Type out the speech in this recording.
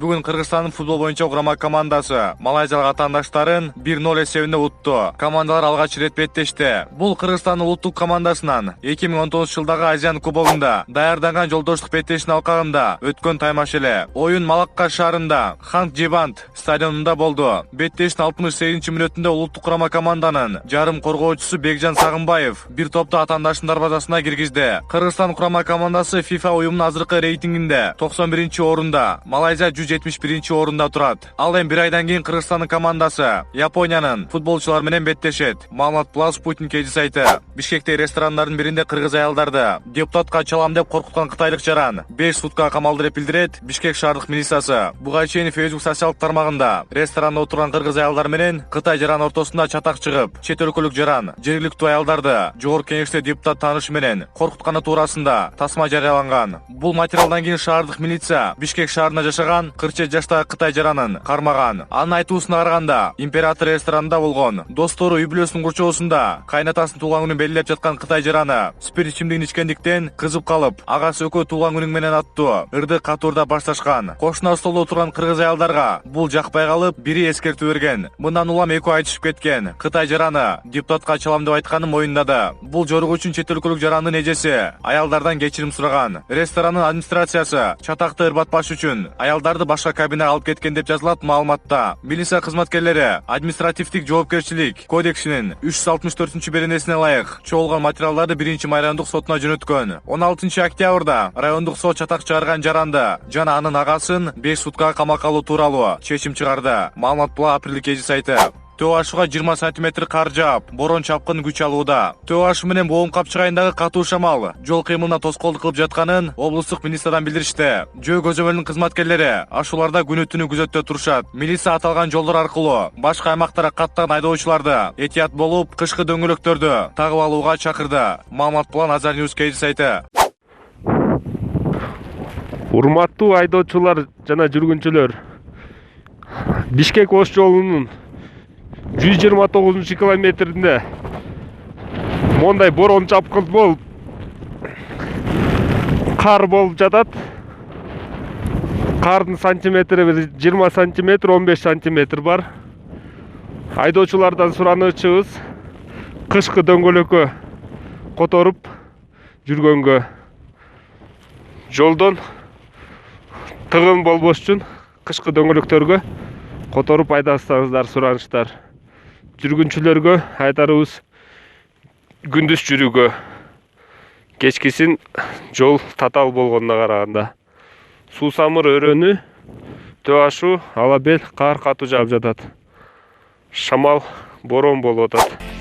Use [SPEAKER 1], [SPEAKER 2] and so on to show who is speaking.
[SPEAKER 1] Бүгүн Кыргызстандын футбол боюнча курама командасы Малайзиялык атаандаштарын 1-0 эсебинде утту. Командалар алгач ирет беттешти. Бул Кыргызстандын улуттук командасынан 2019-жылдагы Азиан кубогунда даярданган жолдоштук беттештин алкагында өткөн таймаш эле. Оюн Малакка шаарында Ханг Джибанд стадионунда болду. Беттештин 68-мүнөтүндө улуттук курама команданын жарым коргоочусу Бекжан Сагынбаев бир топту атаандаштын дарбазасына киргизди. Кыргызстан курама командасы FIFA уюмунун азыркы рейтингинде 91-орунда, Малайзия 171-орунда турат. Ал эми бир айдан кийин Кыргызстандын командасы Япониянын футболчулары менен беттешет. Маалымат Плюс Спутник эжи сайты. Бишкектеги ресторандардын биринде кыргыз аялдарды депутатка чалам деп коркуткан кытайлык жаран 5 суткага камалды деп билдирет Бишкек шаардык милициясы. Буга чейин Facebook социалдык тармагында ресторанда отурган кыргыз аялдар менен кытай жаран ортосунда чатак чыгып, чет өлкөлүк жаран жергиликтүү аялдарды жогорку кеңеште депутат таанышы менен коркутканы туурасында тасма жарыяланган. Бул материалдан кийин шаардык милиция Бишкек шаарында жашаган 47 жаштагы кытай жаранын кармаган. Анын айтуусуна караганда, император ресторанында болгон достору үй бүлөсүнүн курчоосунда кайнатасынын туулган күнүн белгилеп жаткан кытай жараны спирт ичимдигин ичкендиктен кызып калып, агасы экөө туулган күнүң менен аттуу ырдык катуурда башташкан. Кошуна столдо отурган кыргыз аялдарга бул жакпай калып, бири эскертүү берген. Мындан улам экөө айтышып кеткен. Кытай жараны депутатка чалам деп айтканын моюндады. Бул жоругу үчүн чет өлкөлүк жарандын эжеси аялдардан кечирим сураган. Ресторанын администрациясы чатакты ырбатпаш үчүн аялдарды башка кабинага алып кеткен деп жазылат маалыматта. Милиция кызматкерлери административдик жоопкерчилик кодексинин 364-беренесине ылайык чогулган материалдарды 1-райондук сотуна жөнөткөн. 16-октябрда райондук сот чатак чыгарган жаранды жана анын агасын 5 суткага камакка алуу тууралуу чечим чыгарды. Маалымат була апрелдик эжи сайты. Төө ашууга 20 см кар жаап, борон чапкын күч алууда. Төө ашу менен Боом капчыгайындагы катуу шамал жол кыймылына тоскоолдук кылып жатканын облустук министрдан билдиришти. Жөө көзөмөлүнүн кызматкерлери ашууларда күнү-түнү күзөттө турушат. Милиция аталган жолдор аркылуу башка аймактарга каттаган айдоочуларды этият болуп, кышкы дөңгөлөктөрдү тагып алууга чакырды. Маалымат булан Азар Ньюс кейжи сайты.
[SPEAKER 2] Урматтуу айдоочулар жана жүргүнчүлөр, Бишкек Ош жолунун 129-километринде мондай борон чапкын болуп, кар болуп жатат. Кардын сантиметри 20 сантиметр, 15 сантиметр бар. Айдоочулардан суранычыбыз кышкы дөңгөлөккө которуп жүргөнгө, жолдон тыгын болбош үчүн кышкы дөңгөлөктөргө которуп айдасаңыздар суранычтар. Жүргүнчүлөргө айтарыбыз күндүз жүрүүгө, кечкисин жол татаал болгонуна караганда. Суусамыр өрөөнү, төө ашуу, ала бел кар катуу жаап жатат. Шамал, борон болуп атат.